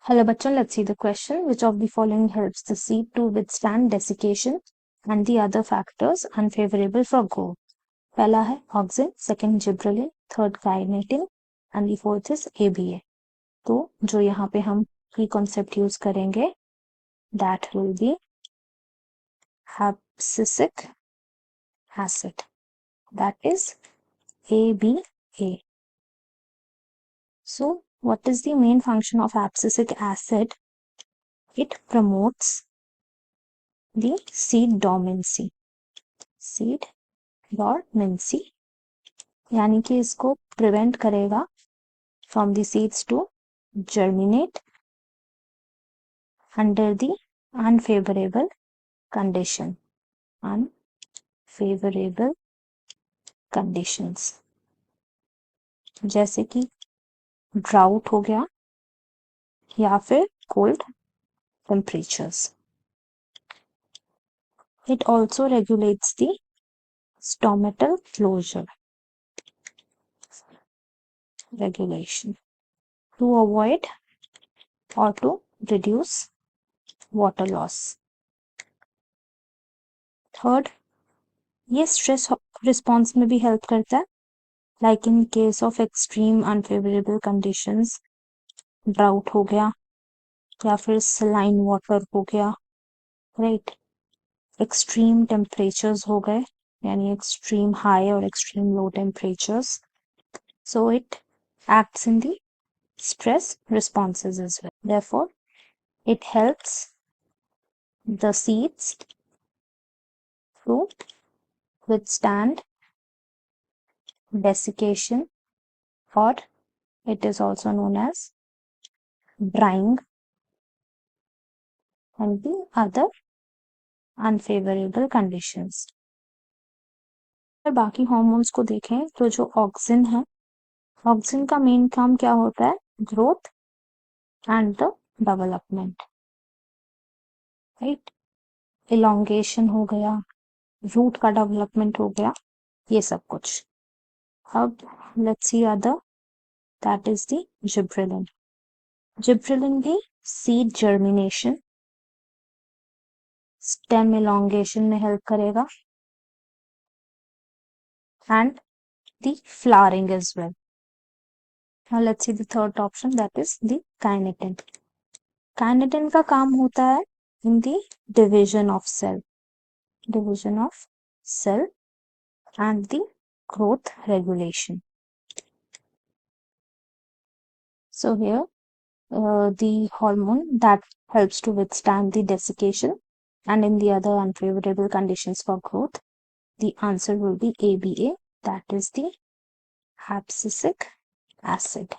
Hello bachon, let's see the question. Which of the following helps the seed to withstand desiccation and the other factors unfavorable for growth? पहला है auxin, second gibberellin, third kinetin and the fourth is ABA. तो जो यहाँ पे हम की concept use करेंगे that will be abscisic acid, that is ABA. So what is the main function of abscisic acid? It promotes the seed dormancy. Seed dormancy यानी कि इसको प्रिवेंट करेगा from the seeds to germinate under the unfavourable condition unfavourable conditions, जैसे कि drought हो गया या फिर cold temperatures. It also regulates the stomatal closure regulation to avoid or to reduce water loss. Third, ये स्ट्रेस रिस्पॉन्स में भी help करता है, like in case of extreme unfavourable conditions, drought हो गया या फिर सलाइन वाटर हो गया, राइट. एक्सट्रीम टेम्परेचर्स हो गए, यानी एक्सट्रीम हाई और extreme low temperatures. So it acts in the stress responses as well. Therefore, it helps the seeds to withstand desiccation, or it is also known as drying and the other unfavorable conditions. अगर बाकी hormones को देखें तो जो auxin है, auxin का main काम क्या होता है? Growth and the development, right. Elongation हो गया, रूट का डेवलपमेंट हो गया, ये सब कुछ. अब let's see other, that is the gibberellin. Gibberellin भी सीड जर्मिनेशन, स्टेम इलोंगेशन में हेल्प करेगा and the flowering as well. Now let's see the third option, that is the kinetin. Kinetin का काम होता है in the division of cell and the growth regulation. So here the hormone that helps to withstand the desiccation and in the other unfavorable conditions for growth, the answer will be ABA, that is the abscisic acid.